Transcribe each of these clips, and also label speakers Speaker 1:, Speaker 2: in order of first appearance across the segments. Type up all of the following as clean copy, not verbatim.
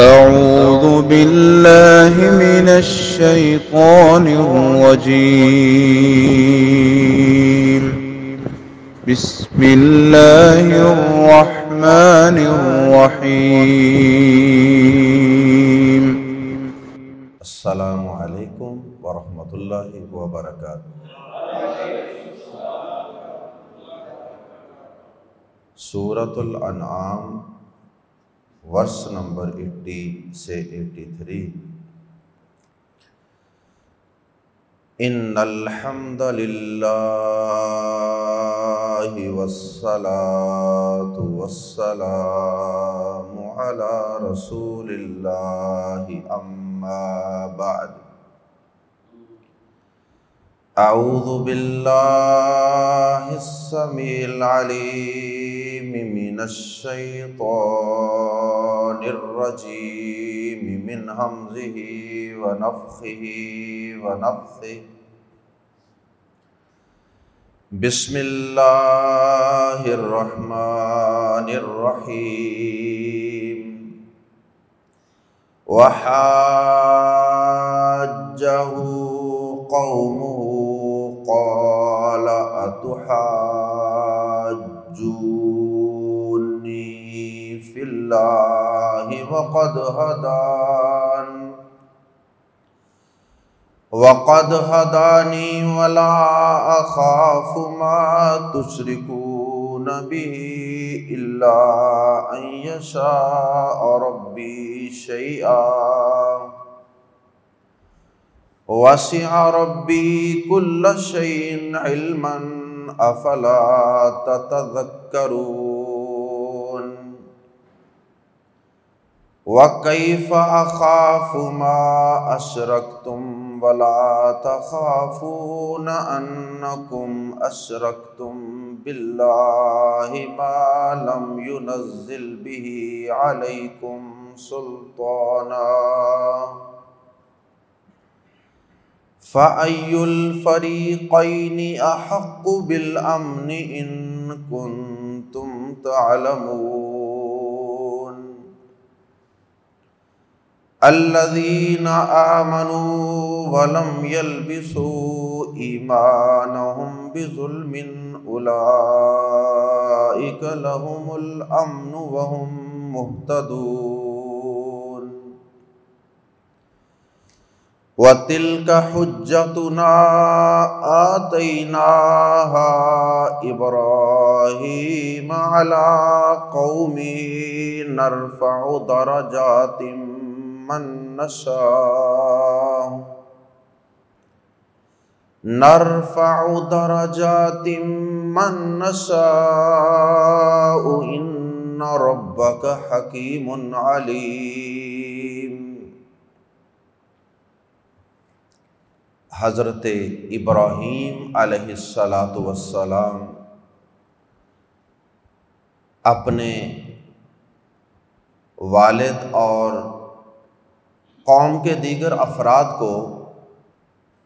Speaker 1: أعوذ بالله من الشيطان الرجيم. بسم الله الرحمن الرحيم.
Speaker 2: السلام علیکم ورحمۃ اللہ وبرکاتہ۔ سورۃ الانعام ورس نمبر 80 سے 83۔ ان الحمد للہ والصلاة والسلام علی رسول اللہ اما بعد۔ اعوذ باللہ السمیع العلیم من الشیطان الرجیم من ہمزہ ونفخہ ونفثہ۔ بسم اللہ الرحمن الرحیم۔ وحاجہ قومہ قال اتحاجونی فی اللہ وقد ہدانی ولا اخاف ما تشرکون به الا ان یشاء ربی شیئا وسع ربی کل شیء علما افلا تتذکرون وکیف اخاف ما اشرکتم ولا تخافون انکم اشرکتم باللہ ما لم ينزل به علیکم سلطانا فأي الفريقين أحق بالأمن إن كنتم تعلمون الذين آمنوا ولم يلبسوا إيمانهم بظلم أولئك لهم الأمن وهم مهتدون وَتِلْكَ حُجَّتُنَا آتَيْنَاهَا إِبْرَاهِيمَ عَلَى قَوْمِهِ نَرْفَعُ دَرَجَاتٍ مَّن نَّشَاءُ إِنَّ رَبَّكَ حَكِيمٌ عَلِيمٌ۔ حضرت ابراہیم علیہ السلام اپنے والد اور قوم کے دیگر افراد کو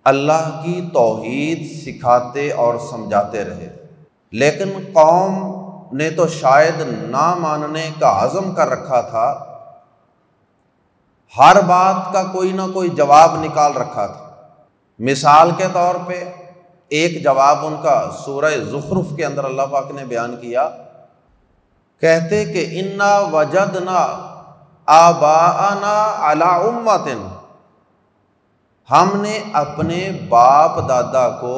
Speaker 2: اللہ کی توحید سکھاتے اور سمجھاتے رہے، لیکن قوم نے تو شاید نہ ماننے کا عزم کر رکھا تھا، ہر بات کا کوئی نہ کوئی جواب نکال رکھا تھا۔ مثال کے طور پہ ایک جواب ان کا سورہ زخرف کے اندر اللہ پاک نے بیان کیا، کہتے کہ انا وجدنا آباءنا علی امۃ، ہم نے اپنے باپ دادا کو،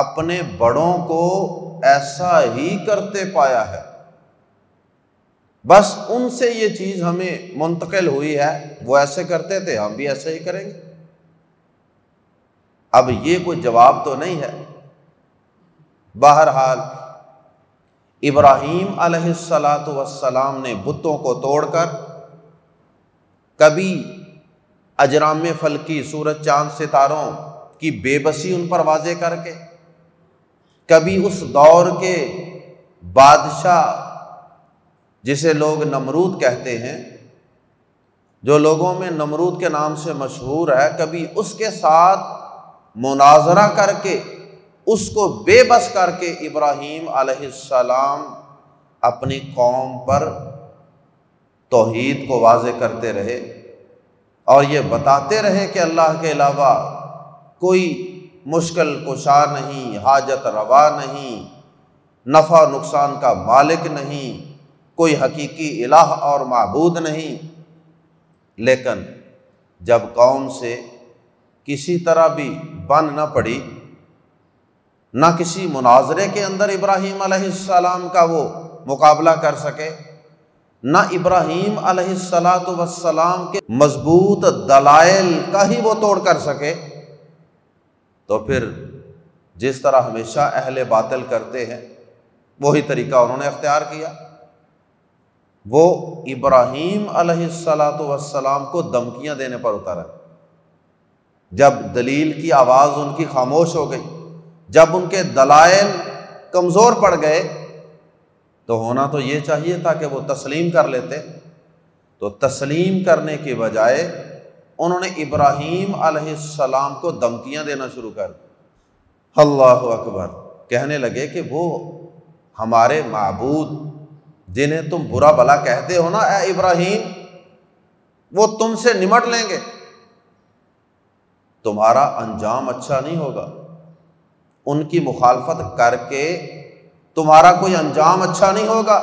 Speaker 2: اپنے بڑوں کو ایسا ہی کرتے پایا ہے، بس ان سے یہ چیز ہمیں منتقل ہوئی ہے، وہ ایسے کرتے تھے ہم بھی ایسے ہی کریں گے۔ اب یہ کوئی جواب تو نہیں ہے۔ بہرحال ابراہیم علیہ السلام نے بتوں کو توڑ کر کبھی اجرام فلکی سورج چاند ستاروں کی بے بسی ان پر واضح کر کے، کبھی اس دور کے بادشاہ جسے لوگ نمرود کہتے ہیں، جو لوگوں میں نمرود کے نام سے مشہور ہے، کبھی اس کے ساتھ مناظرہ کر کے اس کو بے بس کر کے ابراہیم علیہ السلام اپنی قوم پر توحید کو واضح کرتے رہے اور یہ بتاتے رہے کہ اللہ کے علاوہ کوئی مشکل کشا نہیں، حاجت روا نہیں، نفع نقصان کا مالک نہیں، کوئی حقیقی الہ اور معبود نہیں۔ لیکن جب قوم سے کسی طرح بھی بن نہ پڑی، نہ کسی مناظرے کے اندر ابراہیم علیہ السلام کا وہ مقابلہ کر سکے، نہ ابراہیم علیہ السلام کے مضبوط دلائل کا ہی وہ توڑ کر سکے، تو پھر جس طرح ہمیشہ اہل باطل کرتے ہیں وہی طریقہ انہوں نے اختیار کیا۔ وہ ابراہیم علیہ السلام کو دھمکیاں دینے پر اترا۔ جب دلیل کی آواز ان کی خاموش ہو گئی، جب ان کے دلائل کمزور پڑ گئے، تو ہونا تو یہ چاہیے تھا کہ وہ تسلیم کر لیتے، تو تسلیم کرنے کی بجائے انہوں نے ابراہیم علیہ السلام کو دھمکیاں دینا شروع کر دی۔ اللہ اکبر، کہنے لگے کہ وہ ہمارے معبود جنہیں تم برا بھلا کہتے ہو نا اے ابراہیم، وہ تم سے نمٹ لیں گے، تمہارا انجام اچھا نہیں ہوگا، ان کی مخالفت کر کے تمہارا کوئی انجام اچھا نہیں ہوگا،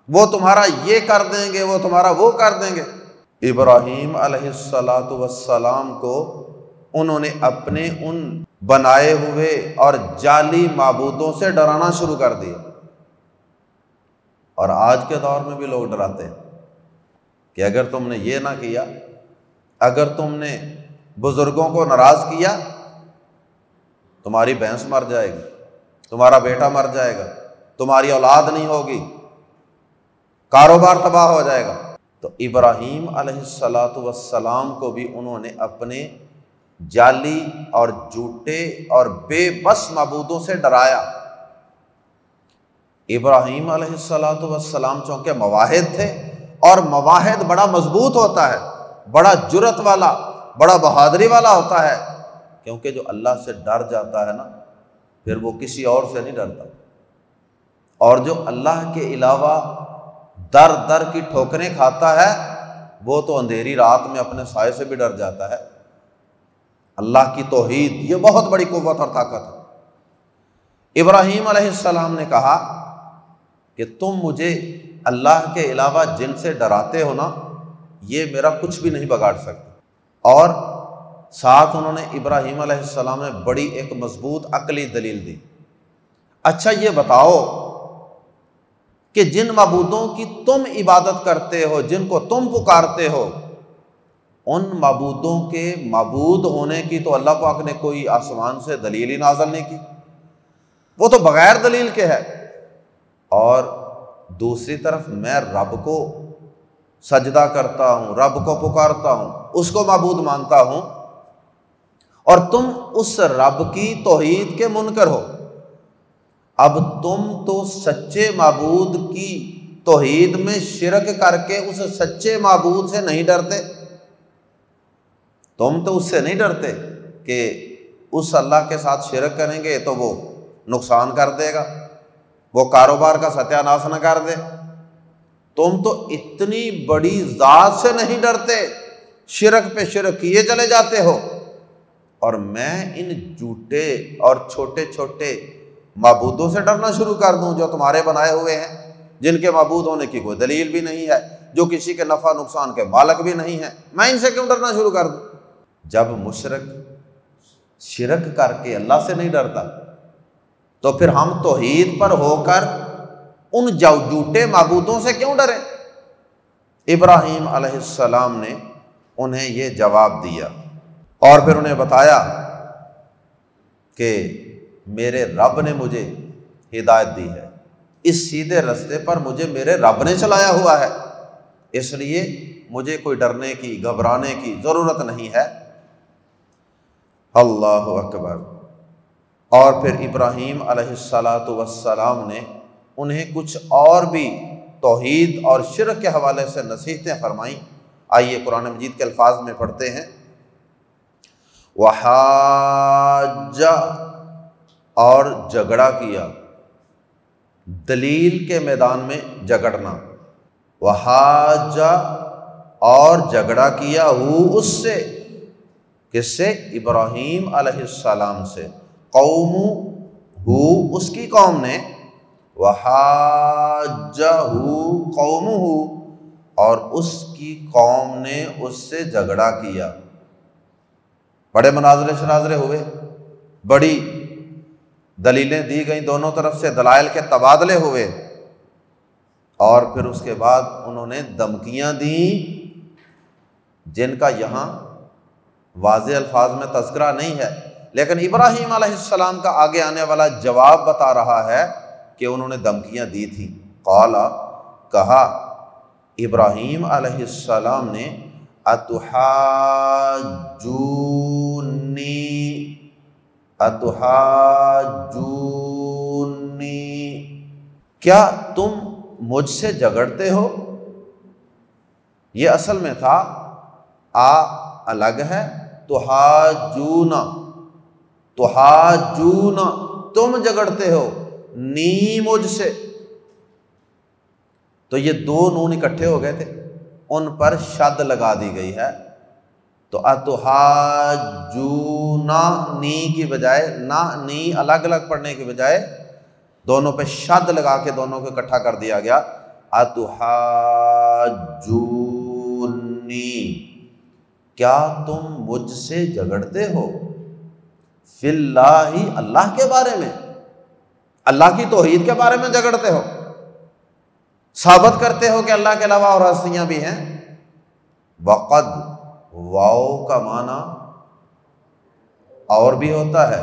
Speaker 2: وہ تمہارا یہ کر دیں گے، وہ تمہارا وہ کر دیں گے۔ ابراہیم علیہ السلام کو انہوں نے اپنے ان بنائے ہوئے اور جعلی معبودوں سے ڈرانا شروع کر دیا۔ اور آج کے دور میں بھی لوگ ڈراتے ہیں کہ اگر تم نے یہ نہ کیا، اگر تم نے بزرگوں کو ناراض کیا، تمہاری بھینس مر جائے گی، تمہارا بیٹا مر جائے گا، تمہاری اولاد نہیں ہوگی، کاروبار تباہ ہو جائے گا۔ تو ابراہیم علیہ السلام کو بھی انہوں نے اپنے جعلی اور جھوٹے اور بے بس معبودوں سے ڈرایا۔ ابراہیم علیہ السلام چونکہ موحد تھے، اور موحد بڑا مضبوط ہوتا ہے، بڑا جرأت والا، بڑا بہادری والا ہوتا ہے، کیونکہ جو اللہ سے ڈر جاتا ہے نا پھر وہ کسی اور سے نہیں ڈرتا، اور جو اللہ کے علاوہ در در کی ٹھوکریں کھاتا ہے وہ تو اندھیری رات میں اپنے سائے سے بھی ڈر جاتا ہے۔ اللہ کی توحید یہ بہت بڑی قوت اور طاقت ہے۔ ابراہیم علیہ السلام نے کہا کہ تم مجھے اللہ کے علاوہ جن سے ڈراتے ہو نا، یہ میرا کچھ بھی نہیں بگاڑ سکتے۔ اور ساتھ انہوں نے ابراہیم علیہ السلام نے بڑی ایک مضبوط عقلی دلیل دی۔ اچھا یہ بتاؤ کہ جن معبودوں کی تم عبادت کرتے ہو، جن کو تم پکارتے ہو، ان معبودوں کے معبود ہونے کی تو اللہ پاک نے کوئی آسمان سے دلیل ہی نازل نہیں کی، وہ تو بغیر دلیل کے ہے۔ اور دوسری طرف میں رب کو سجدہ کرتا ہوں، رب کو پکارتا ہوں، اس کو معبود مانتا ہوں، اور تم اس رب کی توحید کے منکر ہو۔ اب تم تو سچے معبود کی توحید میں شرک کر کے اس سچے معبود سے نہیں ڈرتے، تم تو اس سے نہیں ڈرتے کہ اس اللہ کے ساتھ شرک کریں گے تو وہ نقصان کر دے گا، وہ کاروبار کا ستیہ ناش نہ کر دے۔ تم تو اتنی بڑی ذات سے نہیں ڈرتے، شرک پہ شرک کیے چلے جاتے ہو، اور میں ان جھوٹے اور چھوٹے چھوٹے معبودوں سے ڈرنا شروع کر دوں جو تمہارے بنائے ہوئے ہیں، جن کے معبود ہونے کی کوئی دلیل بھی نہیں ہے، جو کسی کے نفع نقصان کے مالک بھی نہیں ہے، میں ان سے کیوں ڈرنا شروع کر دوں؟ جب مشرک شرک کر کے اللہ سے نہیں ڈرتا تو پھر ہم توحید پر ہو کر ان جھوٹے معبودوں سے کیوں ڈریں؟ ابراہیم علیہ السلام نے انہیں یہ جواب دیا، اور پھر انہیں بتایا کہ میرے رب نے مجھے ہدایت دی ہے، اس سیدھے راستے پر مجھے میرے رب نے چلایا ہوا ہے، اس لیے مجھے کوئی ڈرنے کی گھبرانے کی ضرورت نہیں ہے۔ اللہ اکبر۔ اور پھر ابراہیم علیہ السلام نے انہیں کچھ اور بھی توحید اور شرک کے حوالے سے نصیحتیں فرمائیں۔ آئیے قرآن مجید کے الفاظ میں پڑھتے ہیں۔ وحاج، اور جھگڑا کیا، دلیل کے میدان میں جھگڑنا، وحاجہ اور جھگڑا کیا اس سے، کس سے؟ ابراہیم علیہ السلام سے، قوم اس کی قوم نے، وحاجہ قومہ اور اس کی قوم نے اس سے جھگڑا کیا۔ بڑے مناظرے شناظرے ہوئے، بڑی دلیلیں دی گئیں، دونوں طرف سے دلائل کے تبادلے ہوئے، اور پھر اس کے بعد انہوں نے دھمکیاں دیں جن کا یہاں واضح الفاظ میں تذکرہ نہیں ہے، لیکن ابراہیم علیہ السلام کا آگے آنے والا جواب بتا رہا ہے کہ انہوں نے دھمکیاں دی تھیں۔ قال کہا ابراہیم علیہ السلام نے اتحاجونی کیا تم مجھ سے جھگڑتے ہو؟ یہ اصل میں تھا الگ ہے، تحاجون تم جھگڑتے ہو، نی مجھ سے، تو یہ دو نون اکٹھے ہو گئے تھے، ان پر شد لگا دی گئی ہے، تو اتحاجون نی کی بجائے نی الگ الگ پڑھنے کی بجائے دونوں پہ شد لگا کے دونوں کو اکٹھا کر دیا گیا، اتحاجونی کیا تم مجھ سے جھگڑتے ہو، فی اللہ اللہ کے بارے میں، اللہ کی توحید کے بارے میں جھگڑتے ہو، ثابت کرتے ہو کہ اللہ کے علاوہ اور ہستیاں بھی ہیں۔ وقد واو کا معنی اور بھی ہوتا ہے،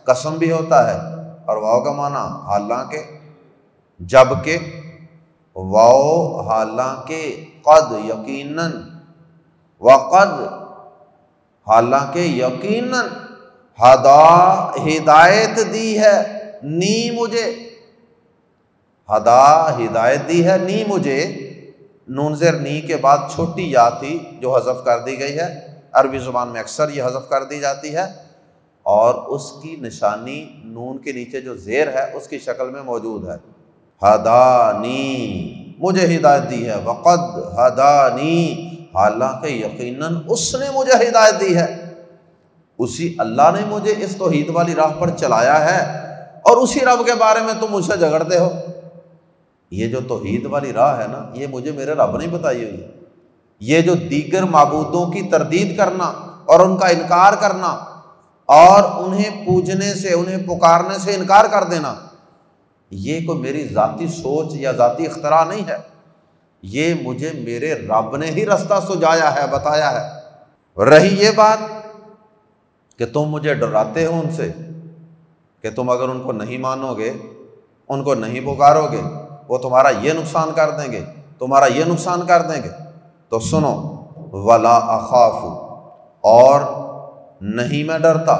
Speaker 2: قسم بھی ہوتا ہے، اور واو کا معنی حالانکہ، جبکہ، واو حالانکہ، قد یقیناً، وقد حالانکہ یقیناً، ہدایت دی ہے نی مجھے، ہدایت دی ہے نی مجھے، نون زیر نی کے بعد چھوٹی یا تھی جو حذف کر دی گئی ہے، عربی زبان میں اکثر یہ حذف کر دی جاتی ہے، اور اس کی نشانی نون کے نیچے جو زیر ہے اس کی شکل میں موجود ہے، ہدانی مجھے ہدایت دی ہے، وقد ہدانی حالانکہ یقیناً اس نے مجھے ہدایت دی ہے، اسی اللہ نے مجھے اس توحید والی راہ پر چلایا ہے، اور اسی رب کے بارے میں تم مجھ سے جھگڑتے ہو۔ یہ جو توحید والی راہ ہے نا، یہ مجھے میرے رب نے بتائی ہوئی، یہ جو دیگر معبودوں کی تردید کرنا اور ان کا انکار کرنا اور انہیں پوجنے سے، انہیں پکارنے سے انکار کر دینا، یہ کوئی میری ذاتی سوچ یا ذاتی اختراع نہیں ہے، یہ مجھے میرے رب نے ہی رستہ سجایا ہے، بتایا ہے۔ رہی یہ بات کہ تم مجھے ڈراتے ہو ان سے کہ تم اگر ان کو نہیں مانو گے، ان کو نہیں پکارو گے، وہ تمہارا یہ نقصان کر دیں گے، تمہارا یہ نقصان کر دیں گے، تو سنو، ولا اخاف اور نہیں میں ڈرتا،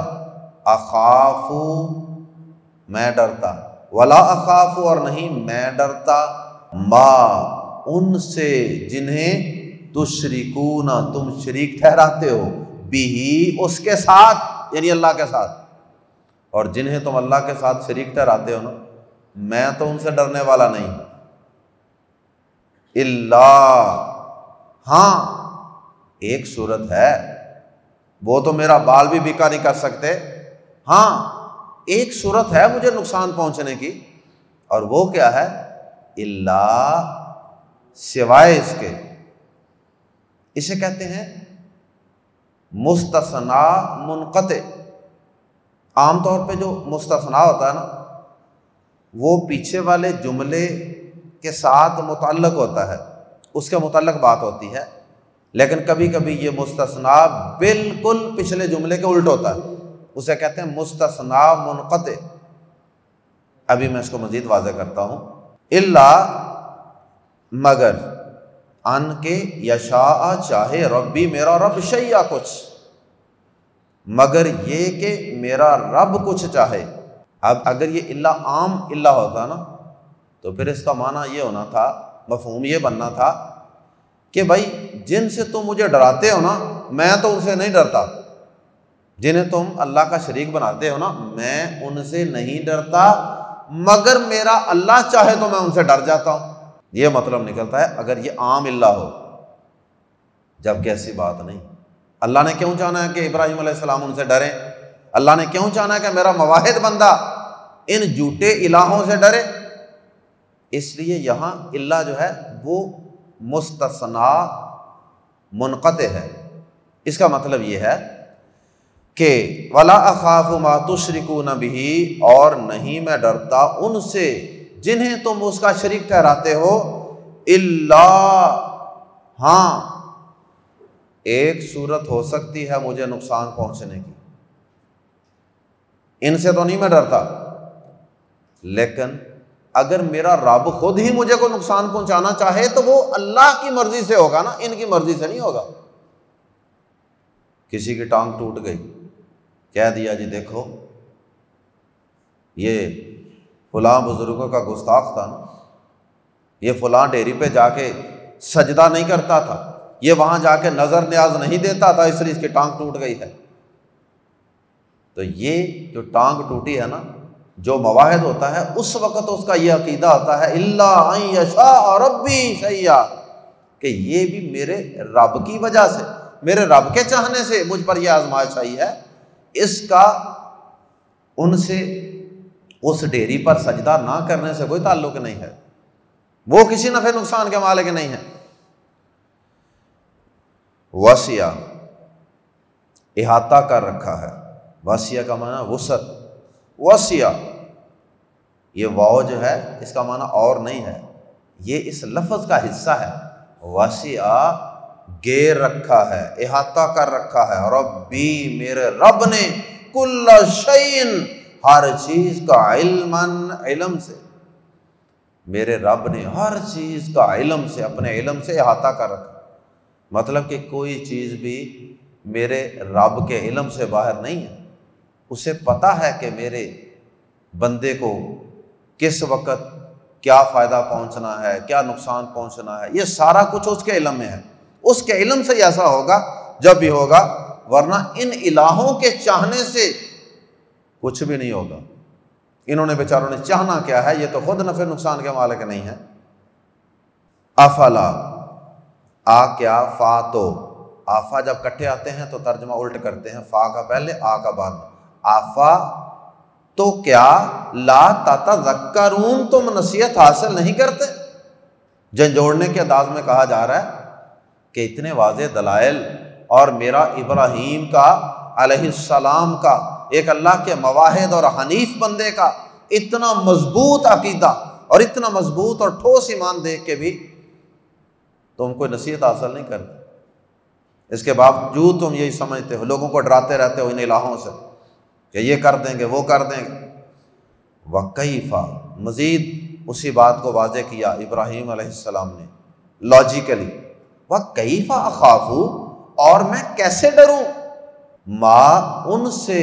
Speaker 2: اخاف میں ڈرتا، ولا اخاف اور نہیں میں ڈرتا، ما ان سے جنہیں تشرکون تم شریک ٹھہراتے ہو، بھی اس کے ساتھ یعنی اللہ کے ساتھ، اور جنہیں تم اللہ کے ساتھ شریک ٹھہراتے ہو نا، میں تو ان سے ڈرنے والا نہیں، اللہ ہاں ایک صورت ہے، وہ تو میرا بال بھی بیکا نہیں کر سکتے، ہاں ایک صورت ہے مجھے نقصان پہنچنے کی، اور وہ کیا ہے؟ اللہ سوائے اس کے، اسے کہتے ہیں مستثنا منقطع۔ عام طور پہ جو مستثنا ہوتا ہے نا، وہ پیچھے والے جملے کے ساتھ متعلق ہوتا ہے، اس کے متعلق بات ہوتی ہے، لیکن کبھی کبھی یہ مستثنا بالکل پچھلے جملے کے الٹ ہوتا ہے، اسے کہتے ہیں مستثنا منقطع۔ ابھی میں اس کو مزید واضح کرتا ہوں، الا مگر، ان کے یشاء چاہے، ربی میرا رب شیء کچھ، مگر یہ کہ میرا رب کچھ چاہے۔ اب اگر یہ اللہ عام اللہ ہوتا نا تو پھر اس کا معنی یہ ہونا تھا، مفہوم یہ بننا تھا کہ بھائی جن سے تم مجھے ڈراتے ہو نا، میں تو ان سے نہیں ڈرتا، جنہیں تم اللہ کا شریک بناتے ہو نا، میں ان سے نہیں ڈرتا، مگر میرا اللہ چاہے تو میں ان سے ڈر جاتا ہوں۔ یہ مطلب نکلتا ہے اگر یہ عام اللہ ہو، جبکہ ایسی بات نہیں۔ اللہ نے کیوں چاہنا ہے کہ ابراہیم علیہ السلام ان سے ڈریں؟ اللہ نے کیوں چاہنا ہے کہ میرا موحد بندہ ان جھوٹے الہوں سے ڈرے؟ اس لیے یہاں اللہ جو ہے وہ مستثنا منقطع ہے۔ اس کا مطلب یہ ہے کہ وَلَا أَخَافُ مَا تُشْرِكُونَ بِهِ، اور نہیں میں ڈرتا ان سے جنہیں تم اس کا شریک ٹھہراتے ہو، الا، ہاں ایک صورت ہو سکتی ہے مجھے نقصان پہنچنے کی، ان سے تو نہیں میں ڈرتا، لیکن اگر میرا رب خود ہی مجھے کو نقصان پہنچانا چاہے تو وہ اللہ کی مرضی سے ہوگا نا، ان کی مرضی سے نہیں ہوگا۔ کسی کی ٹانگ ٹوٹ گئی، کہہ دیا جی دیکھو یہ فلاں بزرگوں کا گستاخ تھا نا، یہ فلاں ڈیری پہ جا کے سجدہ نہیں کرتا تھا، یہ وہاں جا کے نظر نیاز نہیں دیتا تھا، اس لیے اس کی ٹانگ ٹوٹ گئی ہے۔ تو یہ جو ٹانگ ٹوٹی ہے نا، جو مواحد ہوتا ہے اس وقت اس کا یہ عقیدہ ہوتا ہے الا ان یشاء ربی شیئا، کہ یہ بھی میرے رب کی وجہ سے، میرے رب کے چاہنے سے مجھ پر یہ آزمائش آئی ہے، اس کا ان سے اس ڈیری پر سجدہ نہ کرنے سے کوئی تعلق نہیں ہے، وہ کسی نفع نقصان کے مالک نہیں ہے۔ وسیع، احاطہ کر رکھا ہے، وسیع کا معنی وسعت، وسیع یہ واو جو ہے اس کا معنی اور نہیں ہے، یہ اس لفظ کا حصہ ہے۔ وسیع گیر رکھا ہے، احاطہ کر رکھا ہے، ربی میرے رب نے، کل شیء ہر چیز کا، علم سے، میرے رب نے ہر چیز کا علم سے، اپنے علم سے احاطہ کر رکھا، مطلب کہ کوئی چیز بھی میرے رب کے علم سے باہر نہیں ہے، اسے پتہ ہے کہ میرے بندے کو کس وقت کیا فائدہ پہنچنا ہے، کیا نقصان پہنچنا ہے، یہ سارا کچھ اس کے علم میں ہے، اس کے علم سے ایسا ہوگا جب بھی ہوگا، ورنہ ان الہوں کے چاہنے سے کچھ بھی نہیں ہوگا۔ انہوں نے بیچاروں نے چاہنا کیا ہے، یہ تو خود نفع نقصان کے مالک نہیں ہے۔ افلا، آ کیا، فا تو، آفا جب کٹھے آتے ہیں تو ترجمہ الٹ کرتے ہیں، فا کا پہلے آ کا بعد، آفا تو کیا، لا تتذکرون تم نصیحت حاصل نہیں کرتے۔ جھنجھوڑنے کے انداز میں کہا جا رہا ہے کہ اتنے واضح دلائل، اور میرا ابراہیم کا علیہ السلام کا، ایک اللہ کے موحد اور حنیف بندے کا اتنا مضبوط عقیدہ اور اتنا مضبوط اور ٹھوس ایمان دیکھ کے بھی تم کوئی نصیحت حاصل نہیں کرتے، اس کے باوجود تم یہی سمجھتے ہو، لوگوں کو ڈراتے رہتے ہو ان الہوں سے کہ یہ کر دیں گے، وہ کر دیں گے۔ وَكَيْفَ، مزید اسی بات کو واضح کیا ابراہیم علیہ السلام نے لاجیکلی، وَكَيْفَ أَخَافُ، اور میں کیسے ڈروں، ما ان سے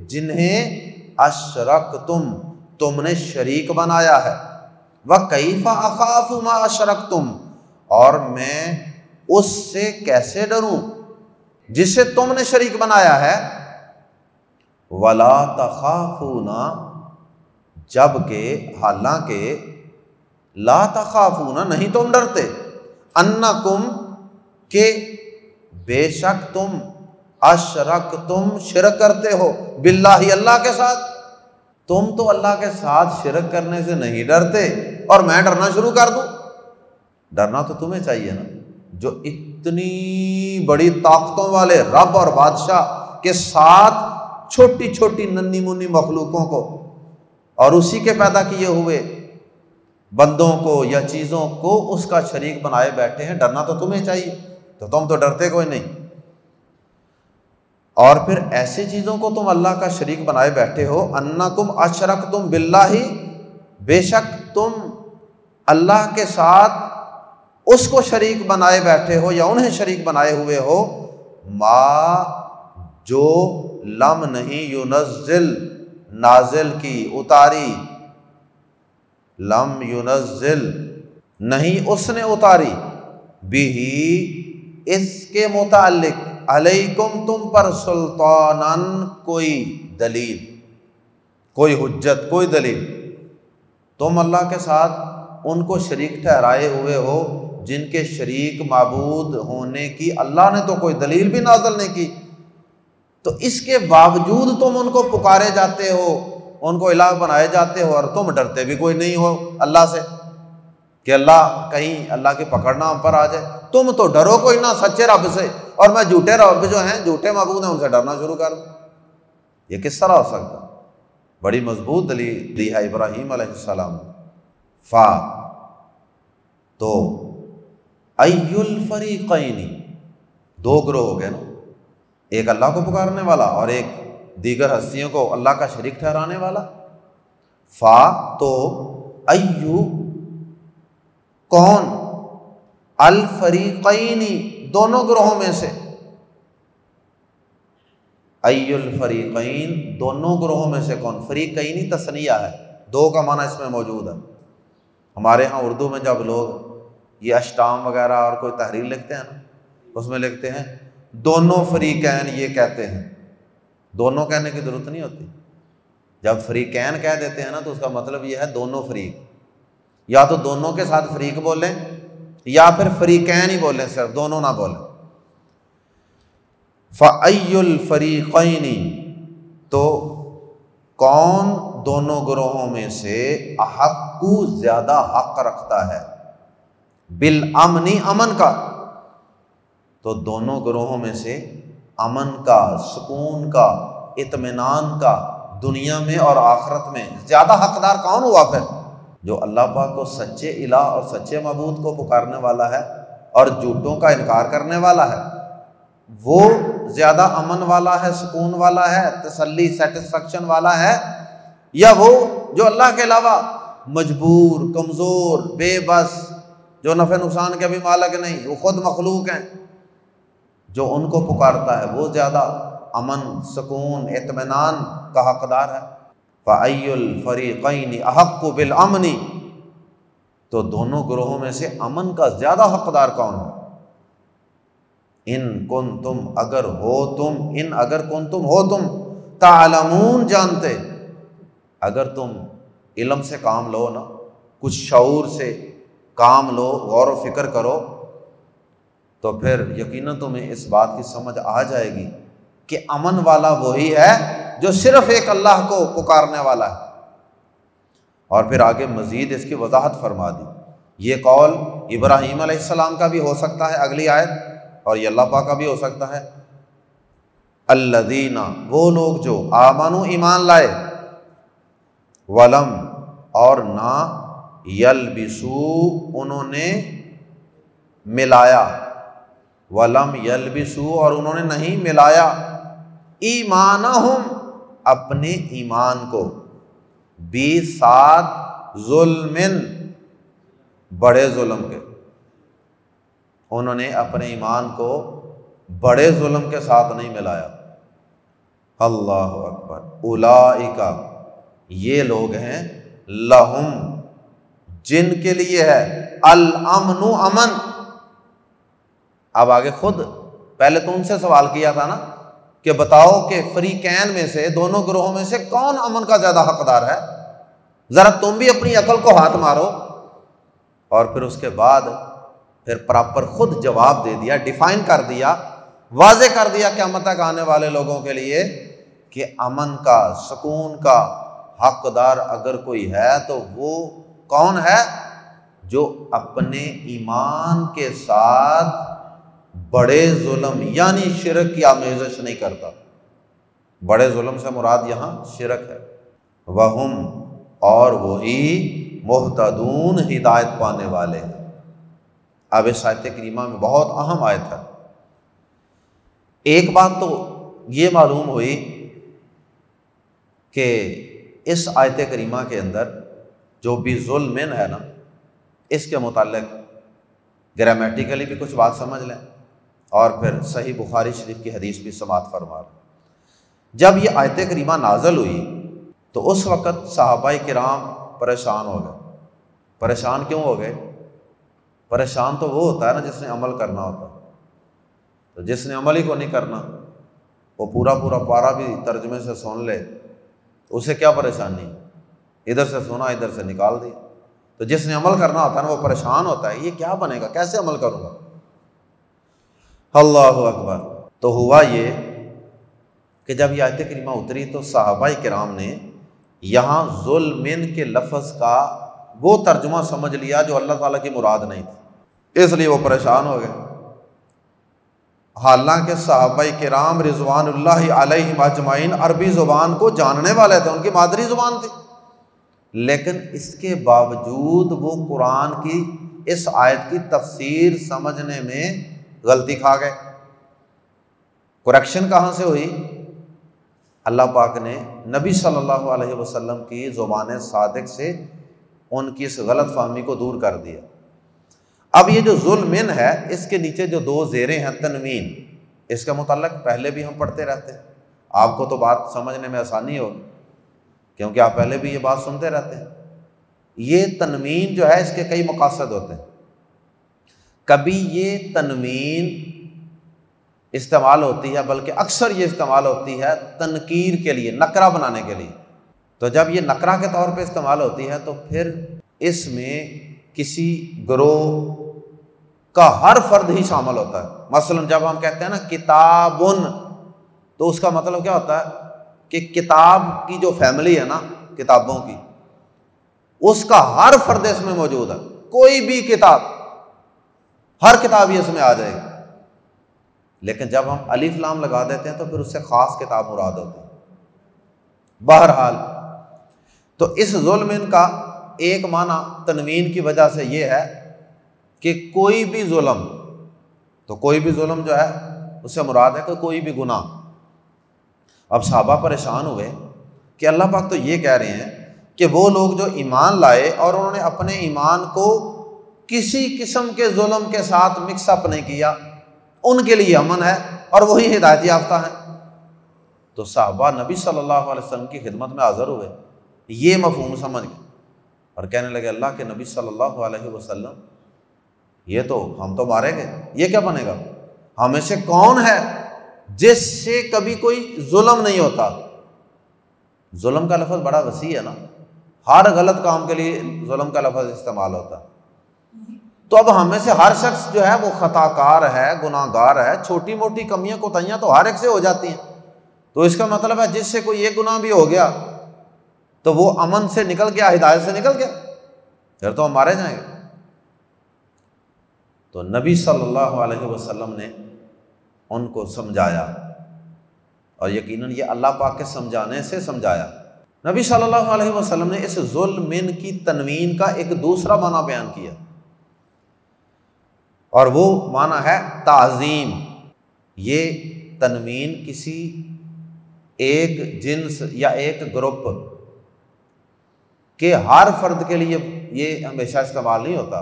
Speaker 2: جنہیں اشرکتم تم نے شریک بنایا ہے، وَكَيْفَ أَخَافُ مَا أَشْرَكْتُمْ، اور میں اس سے کیسے ڈروں جسے تم نے شریک بنایا ہے، وَلَا تَخَافُونَ، جبکہ حالانکہ، لا تخافون نہیں تم ڈرتے، انکم کہ بے شک تم، اشرکتم شرک کرتے ہو، باللہ اللہ کے ساتھ، تم تو اللہ کے ساتھ شرک کرنے سے نہیں ڈرتے اور میں ڈرنا شروع کر دوں۔ ڈرنا تو تمہیں چاہیے نا، جو اتنی بڑی طاقتوں والے رب اور بادشاہ کے ساتھ چھوٹی چھوٹی ننھی منی مخلوقوں کو اور اسی کے پیدا کیے ہوئے بندوں کو یا چیزوں کو اس کا شریک بنائے بیٹھے ہیں، ڈرنا تو تمہیں چاہیے، تو تم تو ڈرتے کوئی نہیں۔ اور پھر ایسی چیزوں کو تم اللہ کا شریک بنائے بیٹھے ہو، انکم اشرکتم باللہ، بے شک تم اللہ کے ساتھ اس کو شریک بنائے بیٹھے ہو یا انہیں شریک بنائے ہوئے ہو، ما جو لم نہیں، ینزل نازل کی، اتاری، لم ینزل نہیں اس نے اتاری، بھی اس کے متعلق، علیکم تم پر، سلطانن کوئی دلیل، کوئی حجت، کوئی دلیل، تم اللہ کے ساتھ ان کو شریک ٹھہرائے ہوئے ہو جن کے شریک معبود ہونے کی اللہ نے تو کوئی دلیل بھی نازل نہیں کی، تو اس کے باوجود تم ان کو پکارے جاتے ہو، ان کو الہ بنائے جاتے ہو، اور تم ڈرتے بھی کوئی نہیں ہو اللہ سے کہ اللہ کہیں اللہ کی پکڑنا ہم پر آ جائے۔ تم تو ڈرو کوئی نہ سچے رب سے، اور میں جھوٹے رب جو ہیں، جھوٹے معبود ہیں، ان سے ڈرنا شروع کر دوں۔ یہ کس طرح ہو سکتا؟ بڑی مضبوط دلیل دی ہے ابراہیم علیہ السلام۔ فا تو ای الفریقین، دو گروہ ہو گئے نا، ایک اللہ کو پکارنے والا اور ایک دیگر ہستیوں کو اللہ کا شریک ٹھہرانے والا۔ فا تو ایو کون، الفریقین دونوں گروہوں میں سے، ای الفریقین دونوں گروہوں میں سے کون، فریقین تثنیہ ہے، دو کا معنی اس میں موجود ہے۔ ہمارے ہاں اردو میں جب لوگ یہ اشٹام وغیرہ اور کوئی تحریر لکھتے ہیں نا، اس میں لکھتے ہیں دونوں فریقین یہ کہتے ہیں، دونوں کہنے کی ضرورت نہیں ہوتی۔ جب فریقین کہہ دیتے ہیں نا تو اس کا مطلب یہ ہے دونوں فریق، یا تو دونوں کے ساتھ فریق بولیں یا پھر فریقین ہی بولیں، صرف دونوں نہ بولیں۔ فَأَيُّ الْفَرِيقَيْنِ تو کون دونوں گروہوں میں سے احق زیادہ حق رکھتا ہے، بالامن امن کا، تو دونوں گروہوں میں سے امن کا، سکون کا، اطمینان کا دنیا میں اور آخرت میں زیادہ حقدار کون ہوا پھر؟ جو اللہ پاک کو سچے الہ اور سچے معبود کو پکارنے والا ہے اور جھوٹوں کا انکار کرنے والا ہے، وہ زیادہ امن والا ہے، سکون والا ہے، تسلی سیٹسفیکشن والا ہے، یا وہ جو اللہ کے علاوہ مجبور، کمزور، بے بس، جو نفع نقصان کے بھی مالک نہیں، وہ خود مخلوق ہیں، جو ان کو پکارتا ہے وہ زیادہ امن، سکون، اطمینان کا حقدار ہے۔ فَأَيُّ الْفَرِيقَيْنِ أَحَقُّ بِالْأَمْنِ تو دونوں گروہوں میں سے امن کا زیادہ حقدار کون ہے؟ ان کنتم اگر ہو تم، ان اگر کنتم ہو تم، تعلمون جانتے، اگر تم علم سے کام لو نا، کچھ شعور سے کام لو، غور و فکر کرو، تو پھر یقیناً تمہیں اس بات کی سمجھ آ جائے گی کہ امن والا وہی ہے جو صرف ایک اللہ کو پکارنے والا ہے۔ اور پھر آگے مزید اس کی وضاحت فرما دی۔ یہ قول ابراہیم علیہ السلام کا بھی ہو سکتا ہے اگلی آیت، اور یہ اللہ پاک کا بھی ہو سکتا ہے۔ الذین وہ لوگ جو آمنو ایمان لائے، ولم اور نہ، یلبسو انہوں نے ملایا، ولم یلبسو اور انہوں نے نہیں ملایا، ایمانہم اپنے ایمان کو، بھی ساتھ ظلمن بڑے ظلم کے، انہوں نے اپنے ایمان کو بڑے ظلم کے ساتھ نہیں ملایا۔ اللہ اکبر۔ اولئک یہ لوگ ہیں، لہم جن کے لیے ہے الامن امن۔ اب آگے خود پہلے تو ان سے سوال کیا تھا نا کہ بتاؤ کہ فریقین میں سے، دونوں گروہوں میں سے کون امن کا زیادہ حقدار ہے، ذرا تم بھی اپنی عقل کو ہاتھ مارو۔ اور پھر اس کے بعد پھر پراپر خود جواب دے دیا، ڈیفائن کر دیا، واضح کر دیا قیامت تک آنے والے لوگوں کے لیے کہ امن کا، سکون کا حقدار اگر کوئی ہے تو وہ کون ہے؟ جو اپنے ایمان کے ساتھ بڑے ظلم یعنی شرک کی آمیزش نہیں کرتا۔ بڑے ظلم سے مراد یہاں شرک ہے۔ وہم اور وہی مہتدون ہدایت پانے والے ہیں۔ اب اس آیت کریمہ میں بہت اہم آیت ہے۔ ایک بات تو یہ معلوم ہوئی کہ اس آیت کریمہ کے اندر جو بھی ظلمن ہے نا، اس کے متعلق گرامیٹیکلی بھی کچھ بات سمجھ لیں، اور پھر صحیح بخاری شریف کی حدیث بھی سماعت فرما لیں۔ جب یہ آیت کریمہ نازل ہوئی تو اس وقت صحابہ کرام پریشان ہو گئے۔ پریشان کیوں ہو گئے؟ پریشان تو وہ ہوتا ہے نا جس نے عمل کرنا ہوتا ہے، تو جس نے عمل ہی کو نہیں کرنا، وہ پورا پارا بھی ترجمے سے سن لے، اسے کیا پریشانی؟ ادھر سے سنا ادھر سے نکال دیا۔ تو جس نے عمل کرنا ہوتا ہے نا وہ پریشان ہوتا ہے، یہ کیا بنے گا، کیسے عمل کروں گا۔ اللہ اکبر۔ تو ہوا یہ کہ جب یہ آیت کریمہ اتری تو صحابہ کرام نے یہاں ظلمن کے لفظ کا وہ ترجمہ سمجھ لیا جو اللہ تعالیٰ کی مراد نہیں تھی، اس لیے وہ پریشان ہو گئے۔ حالانکہ صحابہ کرام رضوان اللہ علیہم اجمعین عربی زبان کو جاننے والے تھے، ان کی مادری زبان تھی، لیکن اس کے باوجود وہ قرآن کی اس آیت کی تفسیر سمجھنے میں غلطی کھا گئے۔ کریکشن کہاں سے ہوئی؟ اللہ پاک نے نبی صلی اللہ علیہ وسلم کی زبان صادق سے ان کی اس غلط فہمی کو دور کر دیا۔ اب یہ جو ظلمن ہے اس کے نیچے جو دو زیریں ہیں تنوین، اس کا متعلق پہلے بھی ہم پڑھتے رہتے ہیں، آپ کو تو بات سمجھنے میں آسانی ہوگی کیونکہ آپ پہلے بھی یہ بات سنتے رہتے ہیں۔ یہ تنوین جو ہے اس کے کئی مقاصد ہوتے ہیں۔ کبھی یہ تنوین استعمال ہوتی ہے، بلکہ اکثر یہ استعمال ہوتی ہے تنکیر کے لیے، نکرہ بنانے کے لیے۔ تو جب یہ نکرہ کے طور پہ استعمال ہوتی ہے تو پھر اس میں کسی گروہ کا ہر فرد ہی شامل ہوتا ہے۔ مثلا جب ہم کہتے ہیں نا کتابن، تو اس کا مطلب کیا ہوتا ہے کہ کتاب کی جو فیملی ہے نا کتابوں کی، اس کا ہر فرد اس میں موجود ہے، کوئی بھی کتاب، ہر کتاب ہی اس میں آ جائے گی۔ لیکن جب ہم الف لام لگا دیتے ہیں تو پھر اس سے خاص کتاب مراد ہوتی ہے۔ بہرحال تو اس ظلم کا ایک معنی تنوین کی وجہ سے یہ ہے کہ کوئی بھی ظلم، تو کوئی بھی ظلم جو ہے اس سے مراد ہے کہ کوئی بھی گناہ۔ اب صحابہ پریشان ہوئے کہ اللہ پاک تو یہ کہہ رہے ہیں کہ وہ لوگ جو ایمان لائے اور انہوں نے اپنے ایمان کو کسی قسم کے ظلم کے ساتھ مکس اپ نہیں کیا، ان کے لیے امن ہے اور وہی ہدایت یافتہ ہیں۔ تو صحابہ نبی صلی اللہ علیہ وسلم کی خدمت میں حاضر ہوئے، یہ مفہوم سمجھ گئے اور کہنے لگے اللہ کے نبی صلی اللہ علیہ وسلم یہ تو ہم تو ماریں گے، یہ کیا بنے گا؟ ہمیں سے کون ہے جس سے کبھی کوئی ظلم نہیں ہوتا؟ ظلم کا لفظ بڑا وسیع ہے نا، ہر غلط کام کے لیے ظلم کا لفظ استعمال ہوتا ہے۔ تو اب ہمیں سے ہر شخص جو ہے وہ خطا کار ہے، گناہ گار ہے، چھوٹی موٹی کمیاں کوتاہیاں تو ہر ایک سے ہو جاتی ہیں۔ تو اس کا مطلب ہے جس سے کوئی ایک گناہ بھی ہو گیا تو وہ امن سے نکل گیا، ہدایت سے نکل گیا، پھر تو ہم مارے جائیں گے۔ تو نبی صلی اللہ علیہ وسلم نے ان کو سمجھایا، اور یقیناً یہ اللہ پاک کے سمجھانے سے سمجھایا۔ نبی صلی اللہ علیہ وسلم نے اس ظلم کی تنوین کا ایک دوسرا معنی بیان کیا، اور وہ معنی ہے تعظیم۔ یہ تنوین کسی ایک جنس یا ایک گروپ کہ ہر فرد کے لیے یہ ہمیشہ استعمال نہیں ہوتا،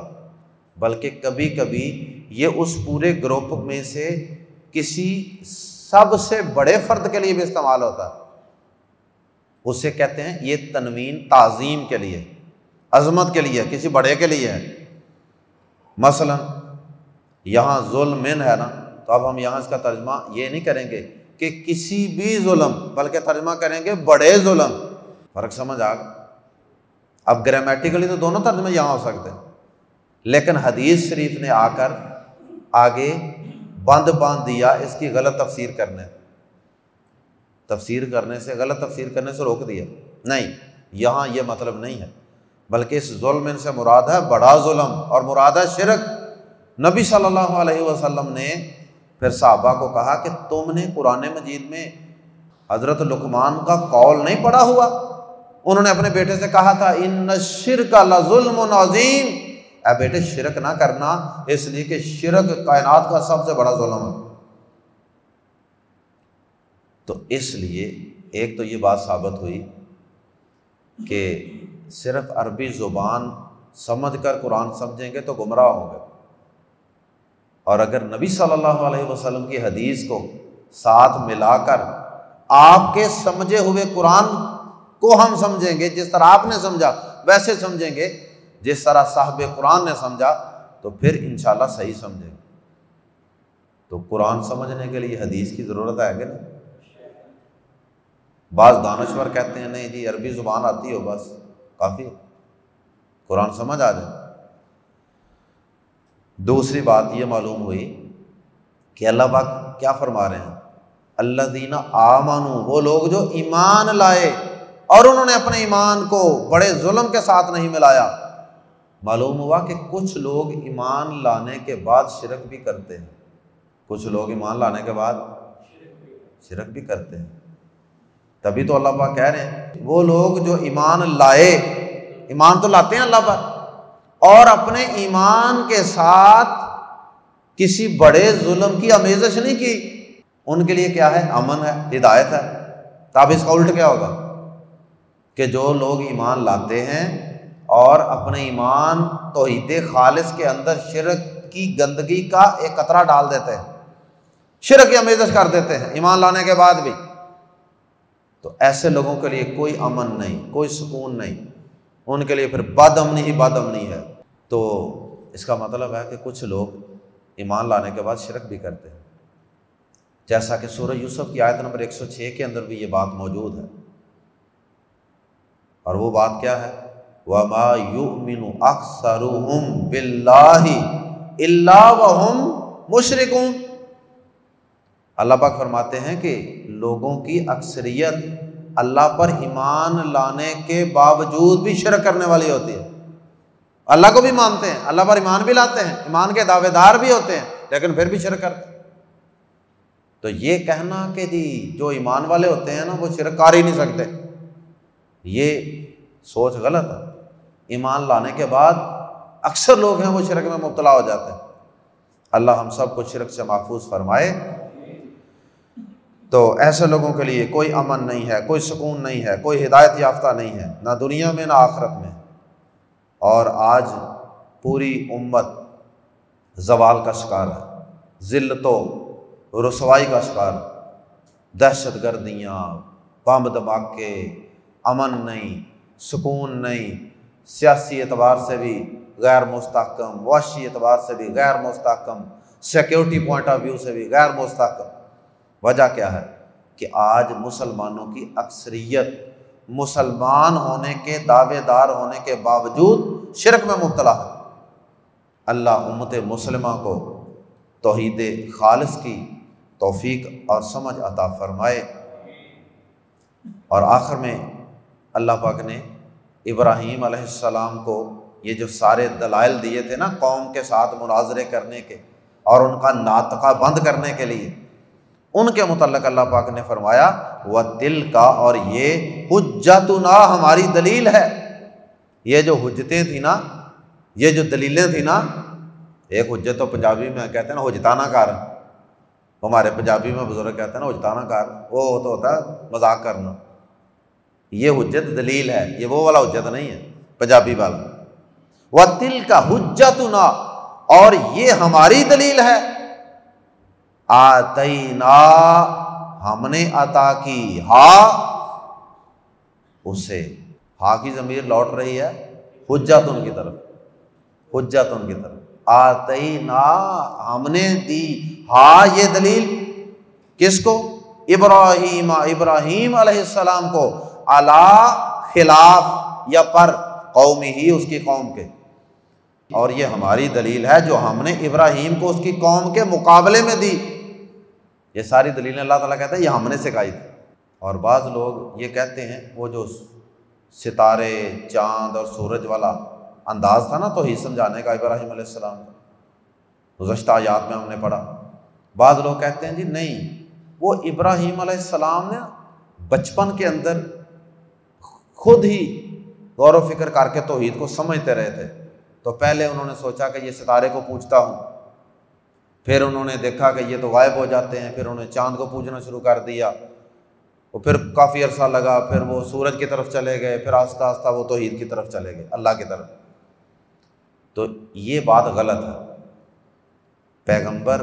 Speaker 2: بلکہ کبھی کبھی یہ اس پورے گروپ میں سے کسی سب سے بڑے فرد کے لیے بھی استعمال ہوتا ہے۔ اسے کہتے ہیں یہ تنوین تعظیم کے لیے، عظمت کے لیے، کسی بڑے کے لیے ہے۔ مثلا یہاں ظلمن ہے نا، تو اب ہم یہاں اس کا ترجمہ یہ نہیں کریں گے کہ کسی بھی ظلم، بلکہ ترجمہ کریں گے بڑے ظلم۔ فرق سمجھ آ گیا؟ اب گرامیٹیکلی تو دونوں ترجمے یہاں ہو سکتے ہیں، لیکن حدیث شریف نے آ کر آگے بند باندھ دیا اس کی غلط تفسیر کرنے غلط تفسیر کرنے سے روک دیا۔ نہیں، یہاں یہ مطلب نہیں ہے، بلکہ اس ظلم سے مراد ہے بڑا ظلم، اور مراد ہے شرک۔ نبی صلی اللہ علیہ وسلم نے پھر صحابہ کو کہا کہ تم نے قرآن مجید میں حضرت لقمان کا قول نہیں پڑھا ہوا؟ انہوں نے اپنے بیٹے سے کہا تھا ان الشرک لظلم عظیم، اے بیٹے شرک نہ کرنا، اس لیے کہ شرک کائنات کا سب سے بڑا ظلم ہے۔ تو اس لیے ایک تو یہ بات ثابت ہوئی کہ صرف عربی زبان سمجھ کر قرآن سمجھیں گے تو گمراہ ہوں گے، اور اگر نبی صلی اللہ علیہ وسلم کی حدیث کو ساتھ ملا کر آپ کے سمجھے ہوئے قرآن کو ہم سمجھیں گے، جس طرح آپ نے سمجھا ویسے سمجھیں گے جس طرح صاحب قرآن نے سمجھا، تو پھر انشاءاللہ صحیح سمجھیں گے۔ تو قرآن سمجھنے کے لیے حدیث کی ضرورت ہے کہ نہیں؟ بعض دانشور کہتے ہیں نہیں جی عربی زبان آتی ہو بس کافی، قرآن سمجھ آ جائے۔ دوسری بات یہ معلوم ہوئی کہ اللہ پاک کیا فرما رہے ہیں، الذین آمنوا، وہ لوگ جو ایمان لائے اور انہوں نے اپنے ایمان کو بڑے ظلم کے ساتھ نہیں ملایا۔ معلوم ہوا کہ کچھ لوگ ایمان لانے کے بعد شرک بھی کرتے ہیں، کچھ لوگ ایمان لانے کے بعد شرک بھی کرتے ہیں۔ تبھی تو اللہ پاک کہہ رہے ہیں وہ لوگ جو ایمان لائے، ایمان تو لاتے ہیں اللہ پر، اور اپنے ایمان کے ساتھ کسی بڑے ظلم کی آمیزش نہیں کی، ان کے لیے کیا ہے؟ امن ہے، ہدایت ہے۔ تو اب اس کا الٹ کیا ہوگا کہ جو لوگ ایمان لاتے ہیں اور اپنے ایمان توحید خالص کے اندر شرک کی گندگی کا ایک قطرہ ڈال دیتے ہیں، شرک کی آمیزش کر دیتے ہیں ایمان لانے کے بعد بھی، تو ایسے لوگوں کے لیے کوئی امن نہیں، کوئی سکون نہیں، ان کے لیے پھر بد امنی ہی بد امنی ہے۔ تو اس کا مطلب ہے کہ کچھ لوگ ایمان لانے کے بعد شرک بھی کرتے ہیں، جیسا کہ سورہ یوسف کی آیت نمبر 106 کے اندر بھی یہ بات موجود ہے، اور وہ بات کیا ہے؟ وَمَا يُؤْمِنُ أَكْثَرُهُمْ بِاللَّهِ إِلَّا وَهُمْ مُشْرِكُونَ۔ اللہ پاک فرماتے ہیں کہ لوگوں کی اکثریت اللہ پر ایمان لانے کے باوجود بھی شرک کرنے والی ہوتی ہے۔ اللہ کو بھی مانتے ہیں، اللہ پر ایمان بھی لاتے ہیں، ایمان کے دعوے دار بھی ہوتے ہیں، لیکن پھر بھی شرک کرتے ہیں۔ تو یہ کہنا کہ جی جو ایمان والے ہوتے ہیں نا وہ شرک کر ہی نہیں سکتے، یہ سوچ غلط ہے۔ ایمان لانے کے بعد اکثر لوگ ہیں وہ شرک میں مبتلا ہو جاتے ہیں۔ اللہ ہم سب کو شرک سے محفوظ فرمائے۔ تو ایسے لوگوں کے لیے کوئی امن نہیں ہے، کوئی سکون نہیں ہے، کوئی ہدایت یافتہ نہیں ہے، نہ دنیا میں نہ آخرت میں۔ اور آج پوری امت زوال کا شکار ہے، ذلت و رسوائی کا شکار، دہشت گردیاں، بم دھماکے، امن نہیں، سکون نہیں، سیاسی اعتبار سے بھی غیر مستحکم، معاشی اعتبار سے بھی غیر مستحکم، سیکیورٹی پوائنٹ آف ویو سے بھی غیر مستحکم۔ وجہ کیا ہے کہ آج مسلمانوں کی اکثریت مسلمان ہونے کے دعوے دار ہونے کے باوجود شرک میں مبتلا ہے۔ اللہ امت مسلمہ کو توحید خالص کی توفیق اور سمجھ عطا فرمائے۔ اور آخر میں اللہ پاک نے ابراہیم علیہ السلام کو یہ جو سارے دلائل دیے تھے نا قوم کے ساتھ مناظرے کرنے کے اور ان کا ناطقہ بند کرنے کے لیے، ان کے متعلق اللہ پاک نے فرمایا وَتِلْكَ، اور یہ حجتنا، ہماری دلیل ہے۔ یہ جو حجتیں تھیں نا، یہ جو دلیلیں تھیں نا، ایک حجت تو پنجابی میں کہتے ہیں نا حجتانہ کار، ہمارے پنجابی میں بزرگ کہتے ہیں نا حجتانہ کار، وہ تو ہوتا ہے مذاق کرنا۔ یہ حجت دلیل ہے، یہ وہ والا حجت نہیں ہے پنجابی والا۔ وَتِلْكَ حجتنا، اور یہ ہماری دلیل ہے، آتینا، ہم نے عطا کی، اسے، کی ضمیر لوٹ رہی ہے حجتن کی طرف، حجتن کی طرف، آتینا، ہم نے دی، یہ دلیل کس کو؟ ابراہیم علیہ السلام کو، علی خلاف، یا پر، قومی ہی، اس کی قوم کے۔ اور یہ ہماری دلیل ہے جو ہم نے ابراہیم کو اس کی قوم کے مقابلے میں دی۔ یہ ساری دلیلیں اللہ تعالیٰ کہتا ہے یہ ہم نے سکھائی تھی۔ اور بعض لوگ یہ کہتے ہیں وہ جو ستارے، چاند اور سورج والا انداز تھا نا توحید سمجھانے کا ابراہیم علیہ السلام کا، گزشتہ آیات میں ہم نے پڑھا، بعض لوگ کہتے ہیں جی نہیں، وہ ابراہیم علیہ السلام نے بچپن کے اندر خود ہی غور و فکر کر کے توحید کو سمجھتے رہے تھے، تو پہلے انہوں نے سوچا کہ یہ ستارے کو پوجتا ہوں، پھر انہوں نے دیکھا کہ یہ تو غائب ہو جاتے ہیں، پھر انہوں نے چاند کو پوجنا شروع کر دیا، اور پھر کافی عرصہ لگا، پھر وہ سورج کی طرف چلے گئے، پھر آہستہ آہستہ وہ توحید کی طرف چلے گئے، اللہ کی طرف۔ تو یہ بات غلط ہے، پیغمبر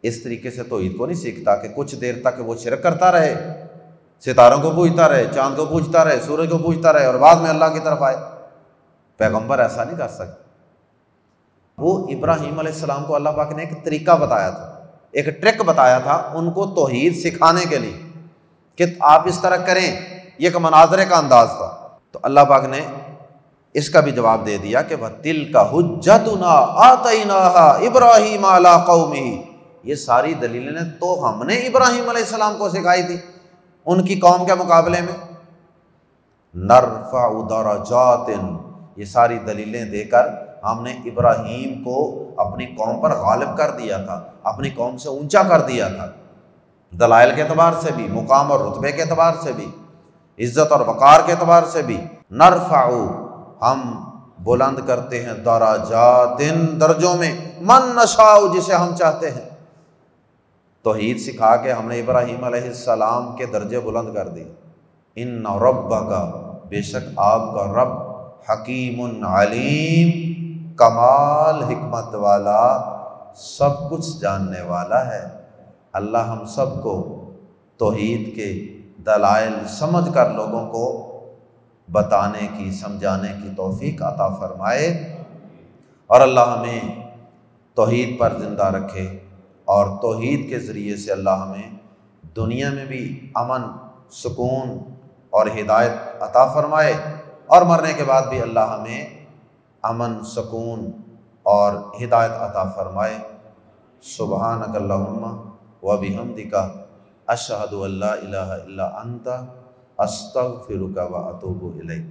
Speaker 2: اس طریقے سے توحید کو نہیں سیکھتا کہ کچھ دیر تک وہ شرک کرتا رہے، ستاروں کو پوجتا رہے، چاند کو پوجتا رہے، سورج کو پوجتا رہے، اور بعد میں اللہ کی طرف آئے۔ پیغمبر ایسا نہیں کر سکتا۔ وہ ابراہیم علیہ السلام کو اللہ پاک نے ایک طریقہ بتایا تھا، ایک ٹرک بتایا تھا ان کو توحید سکھانے کے لیے کہ آپ اس طرح کریں، یہ ایک مناظرے کا انداز تھا۔ تو اللہ پاک نے اس کا بھی جواب دے دیا کہ وَتِلْكَ حُجَّتُنَا آتَيْنَاهَا إِبْرَاهِيمَ عَلَىٰ قَوْمِهِ، یہ ساری دلیلیں تو ہم نے ابراہیم علیہ السلام کو سکھائی تھی ان کی قوم کے مقابلے میں۔ نرفع درجات، یہ ساری دلیلیں دے کر ہم نے ابراہیم کو اپنی قوم پر غالب کر دیا تھا، اپنی قوم سے اونچا کر دیا تھا، دلائل کے اعتبار سے بھی، مقام اور رتبے کے اعتبار سے بھی، عزت اور وقار کے اعتبار سے بھی۔ نرفع، ہم بلند کرتے ہیں، درجات، درجوں میں، من نشاء، جسے ہم چاہتے ہیں۔ توحید سکھا کے ہم نے ابراہیم علیہ السلام کے درجے بلند کر دیے۔ ان ربک، بے شک آپ کا رب، حکیم علیم، کمال حکمت والا، سب کچھ جاننے والا ہے۔ اللہ ہم سب کو توحید کے دلائل سمجھ کر لوگوں کو بتانے کی، سمجھانے کی توفیق عطا فرمائے، اور اللہ ہمیں توحید پر زندہ رکھے، اور توحید کے ذریعے سے اللہ ہمیں دنیا میں بھی امن، سکون اور ہدایت عطا فرمائے، اور مرنے کے بعد بھی اللہ ہمیں امن، سکون اور ہدایت عطا فرمائے۔ سبحانک اللہم و بحمدک، اشہد ان لا الہ الا انت، استغفرک و اتوب الیک۔